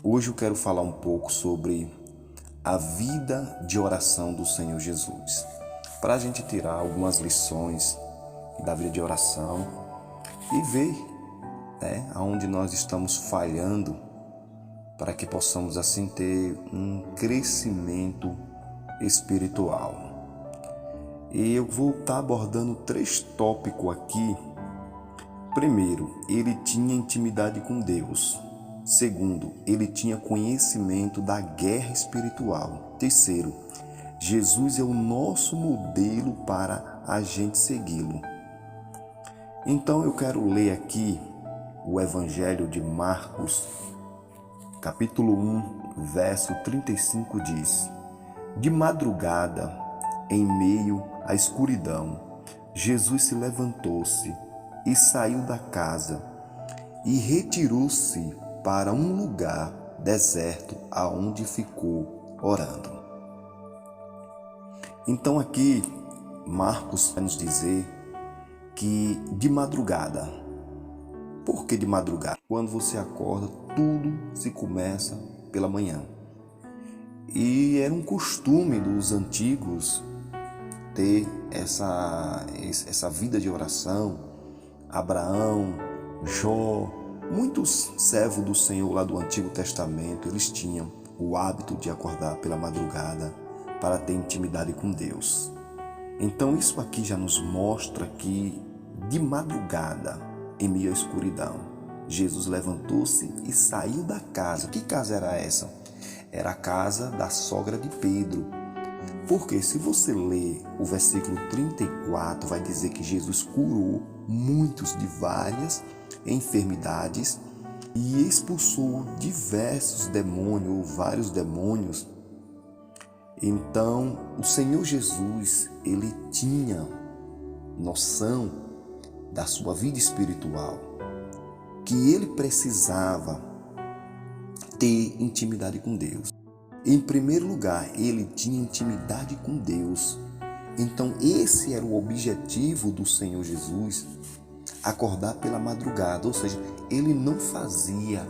Hoje eu quero falar um pouco sobre a vida de oração do Senhor Jesus, para a gente tirar algumas lições da vida de oração e ver, aonde nós estamos falhando, para que possamos assim ter um crescimento espiritual. E eu vou estar abordando 3 tópicos aqui. Primeiro, ele tinha intimidade com Deus. Segundo, ele tinha conhecimento da guerra espiritual. Terceiro, Jesus é o nosso modelo para a gente segui-lo. Então eu quero ler aqui o Evangelho de Marcos, capítulo 1, verso 35 diz: De madrugada, em meio à escuridão, Jesus se levantou-se e saiu da casa e retirou-se para um lugar deserto, aonde ficou orando. Então aqui Marcos vai nos dizer que de madrugada. Por que de madrugada? Quando você acorda, tudo se começa pela manhã. E era um costume dos antigos ter essa vida de oração. Abraão, Jó, muitos servos do Senhor lá do Antigo Testamento, eles tinham o hábito de acordar pela madrugada para ter intimidade com Deus. Então isso aqui já nos mostra que de madrugada, em meio à escuridão, Jesus levantou-se e saiu da casa. Que casa era essa? Era a casa da sogra de Pedro. Porque se você ler o versículo 34, vai dizer que Jesus curou muitos de várias enfermidades e expulsou diversos demônios ou vários demônios. Então, o Senhor Jesus, ele tinha noção da sua vida espiritual, que ele precisava ter intimidade com Deus. Em primeiro lugar, ele tinha intimidade com Deus. Então, esse era o objetivo do Senhor Jesus, acordar pela madrugada. Ou seja, ele não fazia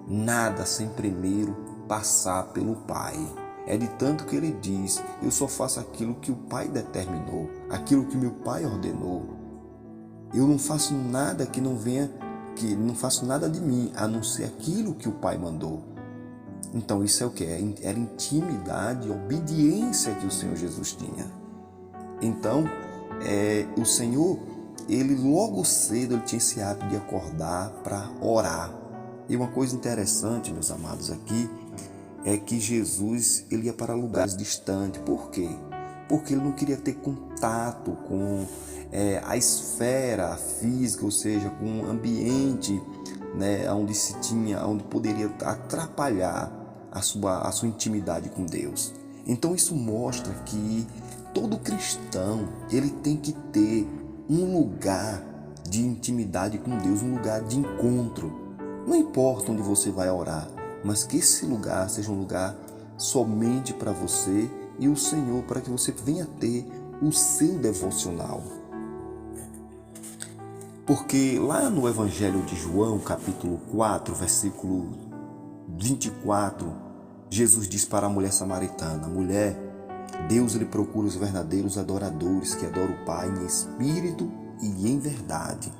nada sem primeiro passar pelo Pai. É de tanto que ele diz: eu só faço aquilo que o Pai determinou, aquilo que meu Pai ordenou. Eu não faço nada que não faço nada de mim, a não ser aquilo que o Pai mandou. Então isso é o que? Era intimidade, obediência que o Senhor Jesus tinha. Então, o Senhor, ele logo cedo ele tinha esse hábito de acordar para orar. E uma coisa interessante, meus amados, aqui, é que Jesus ele ia para lugares distantes. Por quê? Porque ele não queria ter contato com a esfera física, ou seja, com o ambiente, onde poderia atrapalhar a sua intimidade com Deus. Então isso mostra que todo cristão ele tem que ter um lugar de intimidade com Deus, um lugar de encontro. Não importa onde você vai orar, mas que esse lugar seja um lugar somente para você e o Senhor, para que você venha ter o seu devocional. Porque lá no Evangelho de João, capítulo 4, versículo 24, Jesus diz para a mulher samaritana: mulher, Deus ele procura os verdadeiros adoradores que adoram o Pai em espírito e em verdade.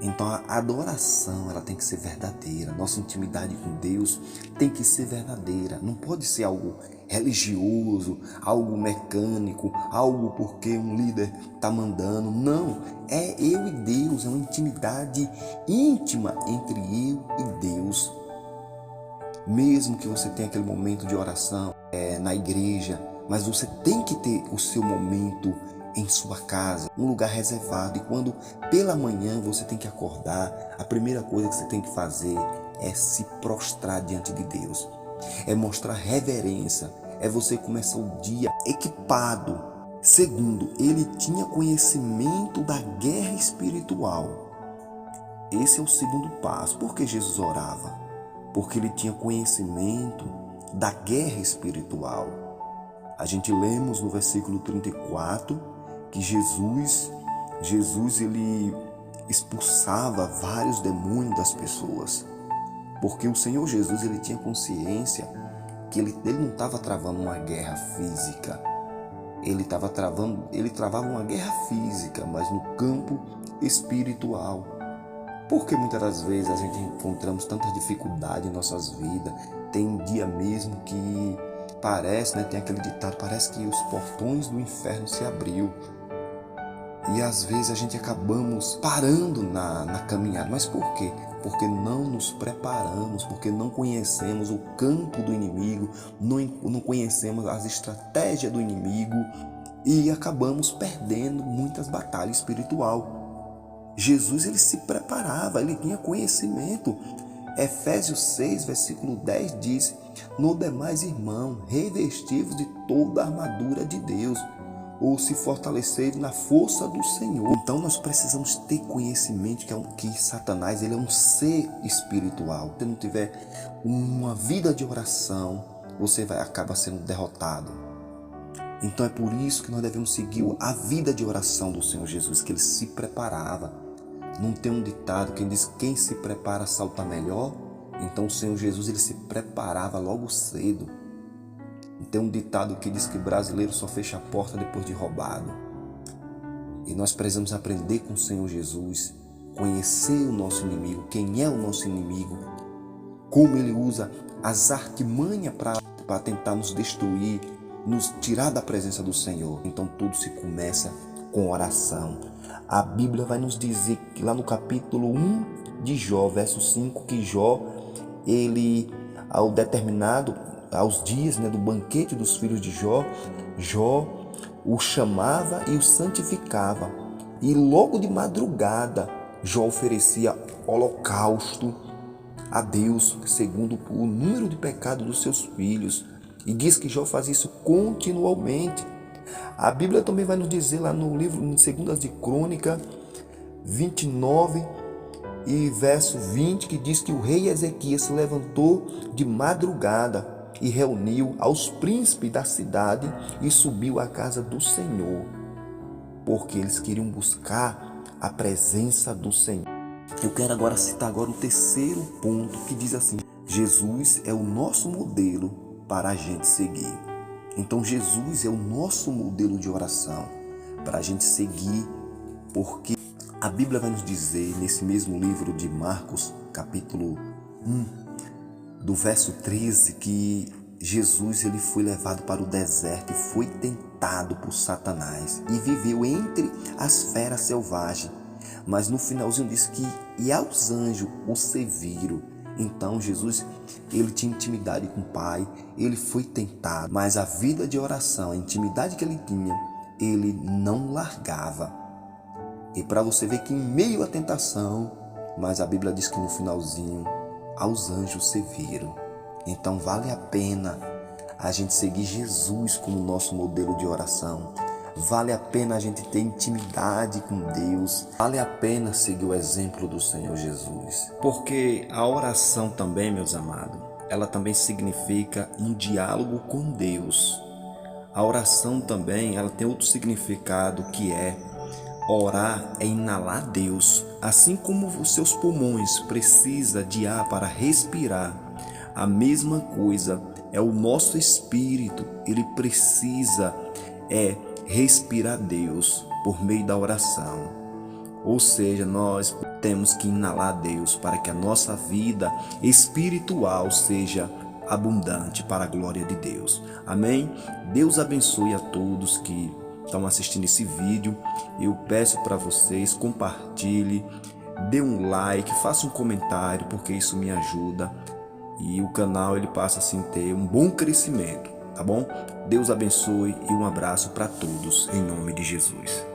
Então a adoração ela tem que ser verdadeira. Nossa intimidade com Deus tem que ser verdadeira. Não pode ser algo religioso, algo mecânico, algo porque um líder está mandando. Não, é eu e Deus, é uma intimidade íntima entre eu e Deus. Mesmo que você tenha aquele momento de oração na igreja, mas você tem que ter o seu momento em sua casa, um lugar reservado. E quando pela manhã você tem que acordar, a primeira coisa que você tem que fazer é se prostrar diante de Deus, é mostrar reverência, é você começar o dia equipado. Segundo, ele tinha conhecimento da guerra espiritual. Esse é o segundo passo. Por que Jesus orava? Porque ele tinha conhecimento da guerra espiritual. A gente lemos no versículo 34 que Jesus ele expulsava vários demônios das pessoas. Porque o Senhor Jesus, ele tinha consciência que ele não estava travando uma guerra física. Ele travava uma guerra física, mas no campo espiritual. Porque muitas das vezes a gente encontramos tanta dificuldade em nossas vidas. Tem dia mesmo que parece, tem aquele ditado, parece que os portões do inferno se abriu. E às vezes a gente acabamos parando na caminhada. Mas por quê? Porque não nos preparamos, porque não conhecemos o campo do inimigo, não conhecemos as estratégias do inimigo e acabamos perdendo muitas batalhas espirituais. Jesus, ele se preparava, ele tinha conhecimento. Efésios 6, versículo 10 diz: no demais, irmão, revestivos de toda a armadura de Deus, ou se fortalecer na força do Senhor. Então nós precisamos ter conhecimento que Satanás, ele é um ser espiritual. Se você não tiver uma vida de oração, você acaba sendo derrotado. Então é por isso que nós devemos seguir a vida de oração do Senhor Jesus, que ele se preparava. Não tem um ditado que diz: quem se prepara salta melhor? Então o Senhor Jesus, ele se preparava logo cedo. Tem um ditado que diz que brasileiro só fecha a porta depois de roubado. E nós precisamos aprender com o Senhor Jesus, conhecer o nosso inimigo, quem é o nosso inimigo, como ele usa as artimanhas para tentar nos destruir, nos tirar da presença do Senhor. Então tudo se começa com oração. A Bíblia vai nos dizer que lá no capítulo 1 de Jó, verso 5, que Jó, ele, aos dias do banquete dos filhos de Jó, Jó o chamava e o santificava. E logo de madrugada, Jó oferecia holocausto a Deus, segundo o número de pecados dos seus filhos. E diz que Jó fazia isso continuamente. A Bíblia também vai nos dizer lá no livro, em 2 de Crônica 29 e verso 20, que diz que o rei Ezequias se levantou de madrugada e reuniu aos príncipes da cidade e subiu à casa do Senhor, porque eles queriam buscar a presença do Senhor. Eu quero agora citar o terceiro ponto, que diz assim: Jesus é o nosso modelo para a gente seguir. Então Jesus é o nosso modelo de oração para a gente seguir, porque a Bíblia vai nos dizer nesse mesmo livro de Marcos, capítulo 1, do verso 13, que Jesus, ele foi levado para o deserto e foi tentado por Satanás e viveu entre as feras selvagens. Mas no finalzinho diz que e aos anjos o serviram. Então Jesus, ele tinha intimidade com o Pai, ele foi tentado, mas a vida de oração, a intimidade que ele tinha, ele não largava. E para você ver que em meio à tentação, mas a Bíblia diz que no finalzinho, aos anjos serviram. Então vale a pena a gente seguir Jesus como nosso modelo de oração. Vale a pena a gente ter intimidade com Deus. Vale a pena seguir o exemplo do Senhor Jesus. Porque a oração também, meus amados, ela também significa um diálogo com Deus. A oração também, ela tem outro significado, que é orar é inalar Deus. Assim como os seus pulmões precisam de ar para respirar, a mesma coisa é o nosso espírito. Ele precisa respirar Deus por meio da oração. Ou seja, nós temos que inalar Deus para que a nossa vida espiritual seja abundante para a glória de Deus. Amém? Deus abençoe a todos que estão assistindo esse vídeo. Eu peço para vocês, compartilhe, dê um like, faça um comentário, porque isso me ajuda e o canal ele passa assim a ter um bom crescimento, tá bom? Deus abençoe e um abraço para todos em nome de Jesus.